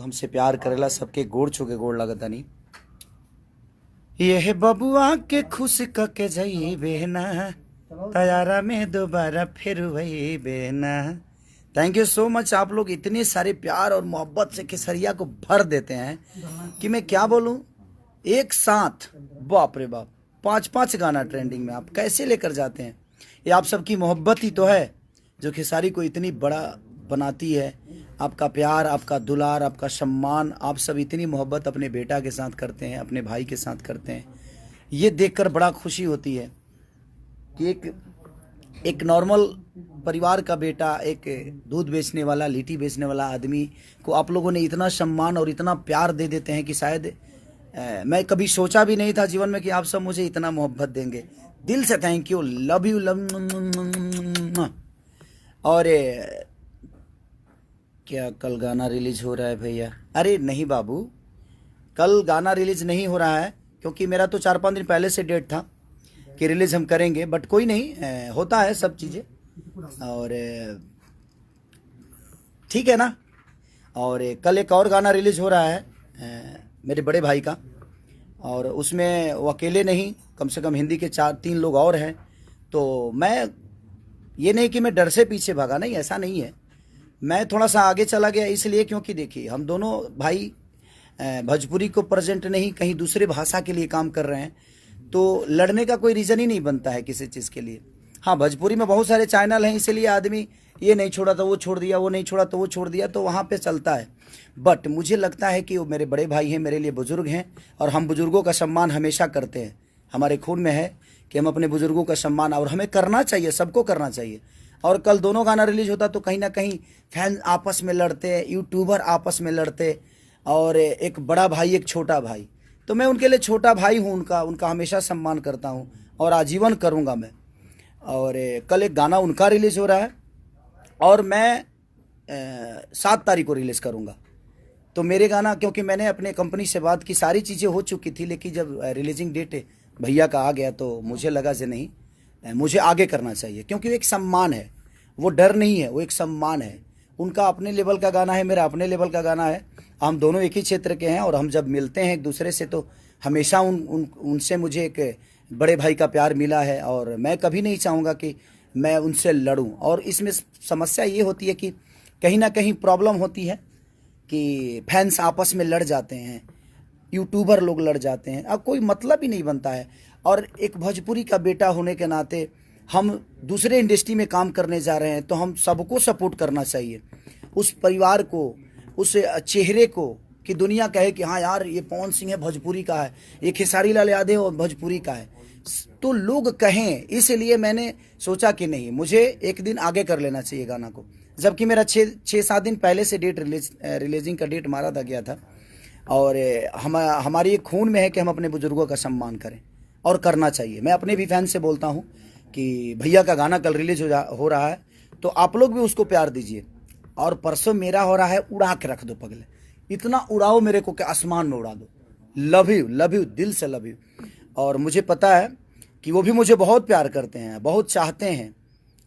हमसे प्यार करेला, सबके गोड़ छू के गोड़ लगता नहीं। ये बबुआ के खुश कके जाई बेना, तैयारा में दोबारा फिर वही बेना। Thank you so much. आप लोग इतने सारे प्यार और मोहब्बत से केसरिया को भर देते हैं कि मैं क्या बोलूं। एक साथ बाप रे बाप 5-5 गाना ट्रेंडिंग में आप कैसे लेकर जाते हैं। ये आप सबकी मोहब्बत ही तो है जो खेसारी को इतनी बड़ा बनाती है। आपका प्यार, आपका दुलार, आपका सम्मान, आप सब इतनी मोहब्बत अपने बेटा के साथ करते हैं, अपने भाई के साथ करते हैं। ये देखकर बड़ा खुशी होती है कि एक नॉर्मल परिवार का बेटा, एक दूध बेचने वाला, लिट्टी बेचने वाला आदमी को आप लोगों ने इतना सम्मान और इतना प्यार दे देते हैं कि शायद मैं कभी सोचा भी नहीं था जीवन में कि आप सब मुझे इतना मोहब्बत देंगे। दिल से thank you, love you, love. और क्या कल गाना रिलीज हो रहा है भैया? अरे नहीं बाबू, कल गाना रिलीज नहीं हो रहा है क्योंकि मेरा तो 4-5 दिन पहले से डेट था कि रिलीज हम करेंगे, बट कोई नहीं, होता है सब चीज़ें और ठीक है ना। और कल एक और गाना रिलीज हो रहा है मेरे बड़े भाई का, और उसमें वो अकेले नहीं, कम से कम हिंदी के 4-3 लोग और हैं। तो मैं ये नहीं कि मैं डर से पीछे भागा, नहीं, ऐसा नहीं है। मैं थोड़ा सा आगे चला गया इसलिए क्योंकि देखिए हम दोनों भाई भोजपुरी को प्रेजेंट नहीं, कहीं दूसरे भाषा के लिए काम कर रहे हैं, तो लड़ने का कोई रीज़न ही नहीं बनता है किसी चीज़ के लिए। हाँ, भोजपुरी में बहुत सारे चैनल हैं, इसीलिए आदमी ये नहीं छोड़ा तो वो छोड़ दिया, वो नहीं छोड़ा तो वो छोड़ दिया, तो वहाँ पे चलता है। बट मुझे लगता है कि वो मेरे बड़े भाई हैं, मेरे लिए बुज़ुर्ग हैं, और हम बुज़ुर्गों का सम्मान हमेशा करते हैं। हमारे खून में है कि हम अपने बुज़ुर्गों का सम्मान, और हमें करना चाहिए, सबको करना चाहिए। और कल दोनों गाना रिलीज होता तो कहीं ना कहीं फैन आपस में लड़ते, यूट्यूबर आपस में लड़ते, और एक बड़ा भाई एक छोटा भाई, तो मैं उनके लिए छोटा भाई हूँ, उनका हमेशा सम्मान करता हूँ और आजीवन करूँगा मैं। और कल एक गाना उनका रिलीज़ हो रहा है और मैं 7 तारीख को रिलीज़ करूँगा। तो मेरे गाना, क्योंकि मैंने अपने कंपनी से बात की, सारी चीज़ें हो चुकी थी, लेकिन जब रिलीजिंग डेट भैया का आ गया तो मुझे लगा कि नहीं, मुझे आगे करना चाहिए, क्योंकि एक सम्मान है, वो डर नहीं है, वो एक सम्मान है। उनका अपने लेवल का गाना है, मेरा अपने लेवल का गाना है, हम दोनों एक ही क्षेत्र के हैं, और हम जब मिलते हैं एक दूसरे से तो हमेशा उनसे मुझे एक बड़े भाई का प्यार मिला है, और मैं कभी नहीं चाहूँगा कि मैं उनसे लड़ूं। और इसमें समस्या ये होती है कि कहीं ना कहीं प्रॉब्लम होती है कि फैंस आपस में लड़ जाते हैं, यूट्यूबर लोग लड़ जाते हैं, अब कोई मतलब ही नहीं बनता है। और एक भोजपुरी का बेटा होने के नाते हम दूसरे इंडस्ट्री में काम करने जा रहे हैं, तो हम सबको सपोर्ट करना चाहिए, उस परिवार को, उस चेहरे को, कि दुनिया कहे कि हाँ यार ये पवन सिंह है भोजपुरी का है, ये खेसारी लाल यादव और भोजपुरी का है, तो लोग कहें। इसलिए मैंने सोचा कि नहीं, मुझे एक दिन आगे कर लेना चाहिए गाना को, जबकि मेरा 6-7 दिन पहले से डेट रिलीजिंग का डेट मारा था गया था। और हमारी एक खून में है कि हम अपने बुजुर्गों का सम्मान करें, और करना चाहिए। मैं अपने भी फैन से बोलता हूँ कि भैया का गाना कल रिलीज हो रहा है, तो आप लोग भी उसको प्यार दीजिए। और परसों मेरा हो रहा है, उड़ा के रख दो पगले, इतना उड़ाओ मेरे को कि आसमान में उड़ा दो। लव यू, दिल से लव यू। और मुझे पता है कि वो भी मुझे बहुत प्यार करते हैं, बहुत चाहते हैं,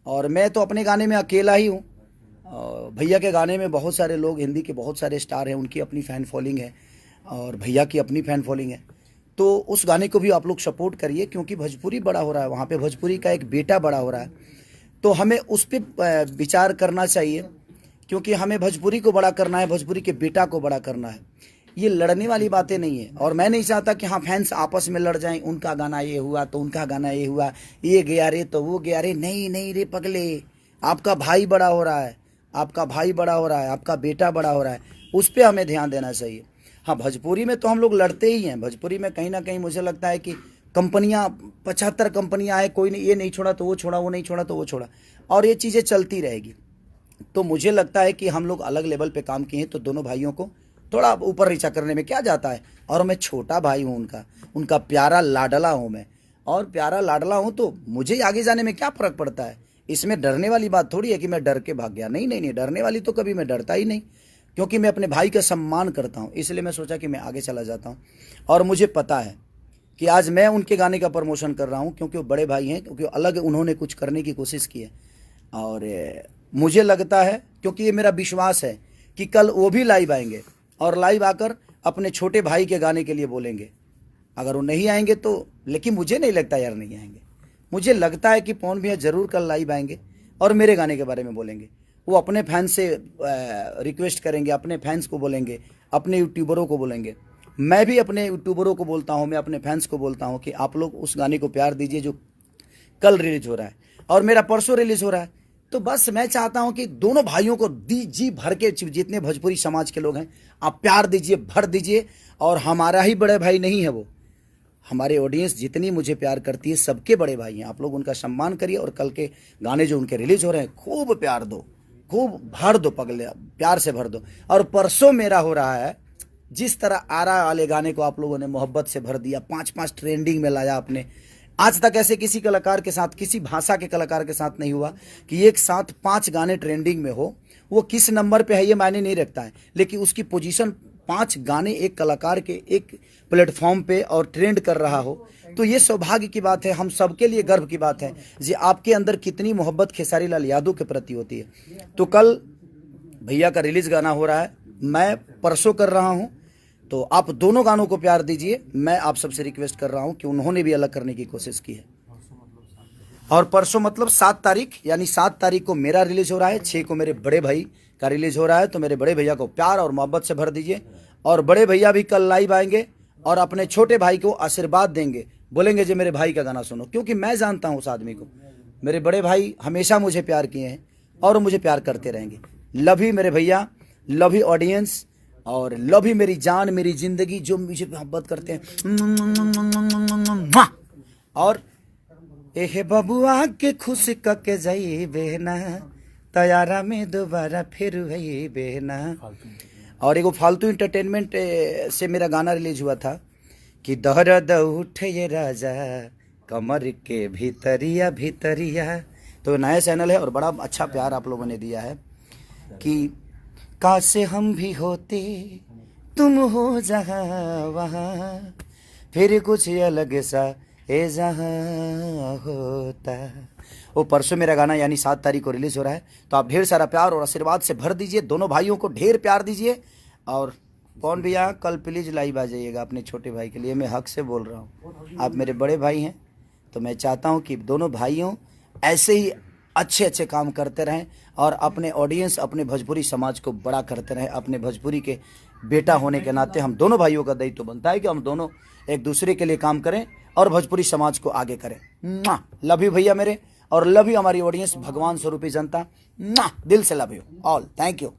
और मैं तो अपने गाने में अकेला ही हूँ। भैया के गाने में बहुत सारे लोग, हिंदी के बहुत सारे स्टार हैं, उनकी अपनी फ़ैन फॉलोइंग है, और भैया की अपनी फ़ैन फॉलोइंग है। तो उस गाने को भी आप लोग सपोर्ट करिए, क्योंकि भोजपुरी बड़ा हो रहा है, वहाँ पे भोजपुरी का एक बेटा बड़ा हो रहा है, तो हमें उस पर विचार करना चाहिए, क्योंकि हमें भोजपुरी को बड़ा करना है, भोजपुरी के बेटा को बड़ा करना है। ये लड़ने वाली बातें नहीं है, और मैं नहीं चाहता कि हाँ फैंस आपस में लड़ जाएं, उनका गाना ये हुआ तो उनका गाना ये हुआ, ये गया रे तो वो गया रे। नहीं रे पगले, आपका भाई बड़ा हो रहा है, आपका भाई बड़ा हो रहा है, आपका बेटा बड़ा हो रहा है, उस पर हमें ध्यान देना चाहिए। हाँ, भोजपुरी में तो हम लोग लड़ते ही हैं। भोजपुरी में कहीं ना कहीं मुझे लगता है कि कंपनियाँ, 75 कंपनियाँ आए, कोई नहीं, ये नहीं छोड़ा तो वो छोड़ा, वो नहीं छोड़ा तो वो छोड़ा, और ये चीज़ें चलती रहेगी। तो मुझे लगता है कि हम लोग अलग लेवल पे काम किए हैं, तो दोनों भाइयों को थोड़ा ऊपर नीचा करने में क्या जाता है। और मैं छोटा भाई हूँ उनका प्यारा लाडला हूँ मैं, और प्यारा लाडला हूँ, तो मुझे आगे जाने में क्या फ़र्क पड़ता है। इसमें डरने वाली बात थोड़ी है कि मैं डर के भाग गया, नहीं, डरने वाली तो कभी मैं डरता ही नहीं, क्योंकि मैं अपने भाई का सम्मान करता हूँ। इसलिए मैं सोचा कि मैं आगे चला जाता हूँ, और मुझे पता है कि आज मैं उनके गाने का प्रमोशन कर रहा हूँ, क्योंकि वो बड़े भाई हैं, क्योंकि अलग उन्होंने कुछ करने की कोशिश की है। और मुझे लगता है, क्योंकि ये मेरा विश्वास है कि कल वो भी लाइव आएंगे, और लाइव आकर अपने छोटे भाई के गाने के लिए बोलेंगे। अगर वो नहीं आएंगे तो, लेकिन मुझे नहीं लगता यार नहीं आएंगे। मुझे लगता है कि पवन भैया ज़रूर कल लाइव आएंगे और मेरे गाने के बारे में बोलेंगे। वो अपने फैंस से रिक्वेस्ट करेंगे, अपने फैंस को बोलेंगे, अपने यूट्यूबरों को बोलेंगे। मैं भी अपने यूट्यूबरों को बोलता हूँ, मैं अपने फैंस को बोलता हूँ कि आप लोग उस गाने को प्यार दीजिए जो कल रिलीज हो रहा है और मेरा परसों रिलीज हो रहा है। तो बस मैं चाहता हूं कि दोनों भाइयों को जी भर के, जितने भोजपुरी समाज के लोग हैं, आप प्यार दीजिए, भर दीजिए। और हमारा ही बड़े भाई नहीं है वो, हमारे ऑडियंस जितनी मुझे प्यार करती है सबके बड़े भाई हैं। आप लोग उनका सम्मान करिए और कल के गाने जो उनके रिलीज हो रहे हैं खूब प्यार दो, खूब भर दो, पगले प्यार से भर दो। और परसों मेरा हो रहा है, जिस तरह आरा वाले गाने को आप लोगों ने मोहब्बत से भर दिया, 5-5 ट्रेंडिंग में लाया आपने। आज तक ऐसे किसी कलाकार के साथ, किसी भाषा के कलाकार के साथ नहीं हुआ कि एक साथ 5 गाने ट्रेंडिंग में हो। वो किस नंबर पे है ये मायने नहीं रखता है, लेकिन उसकी पोजीशन 5 गाने एक कलाकार के एक प्लेटफॉर्म पे और ट्रेंड कर रहा हो, तो ये सौभाग्य की बात है, हम सबके लिए गर्व की बात है जी। आपके अंदर कितनी मोहब्बत खेसारी लाल यादव के प्रति होती है। तो कल भैया का रिलीज गाना हो रहा है, मैं परसों कर रहा हूँ, तो आप दोनों गानों को प्यार दीजिए। मैं आप सबसे रिक्वेस्ट कर रहा हूं कि उन्होंने भी अलग करने की कोशिश की है। और परसों मतलब 7 तारीख, यानी 7 तारीख को मेरा रिलीज हो रहा है, 6 को मेरे बड़े भाई का रिलीज हो रहा है। तो मेरे बड़े भैया को प्यार और मोहब्बत से भर दीजिए। और बड़े भैया भी कल लाइव आएंगे और अपने छोटे भाई को आशीर्वाद देंगे, बोलेंगे जी मेरे भाई का गाना सुनो। क्योंकि मैं जानता हूँ उस आदमी को, मेरे बड़े भाई हमेशा मुझे प्यार किए हैं और मुझे प्यार करते रहेंगे। लव यू मेरे भैया, लव यू ऑडियंस, और लव यू मेरी जान, मेरी जिंदगी, जो मुझे मोहब्बत करते हैं। और एहे बबुआ के खुश के जाई बेहना, तैयारा में दोबारा फिर वही बेहना। और एगो फालतू इंटरटेनमेंट से मेरा गाना रिलीज हुआ था कि दर्द उठे ये राजा कमर के भीतरिया भीतरिया। तो नया चैनल है और बड़ा अच्छा प्यार आप लोगों ने दिया है कि काश हम भी होते तुम हो जहाँ वहाँ, फिर कुछ अलग सा ए जहाँ होता। वो परसों मेरा गाना यानी 7 तारीख को रिलीज हो रहा है। तो आप ढेर सारा प्यार और आशीर्वाद से भर दीजिए, दोनों भाइयों को ढेर प्यार दीजिए। और कौन भैया कल प्लीज लाइव आ जाइएगा अपने छोटे भाई के लिए, मैं हक से बोल रहा हूँ, आप मेरे बड़े भाई हैं। तो मैं चाहता हूँ कि दोनों भाइयों ऐसे ही अच्छे अच्छे काम करते रहें और अपने ऑडियंस, अपने भोजपुरी समाज को बड़ा करते रहें। अपने भोजपुरी के बेटा होने के नाते हम दोनों भाइयों का दायित्व बनता है कि हम दोनों एक दूसरे के लिए काम करें और भोजपुरी समाज को आगे करें। लव यू भैया मेरे, और लव यू हमारी ऑडियंस, भगवान स्वरूपी जनता, दिल से love you all, thank you.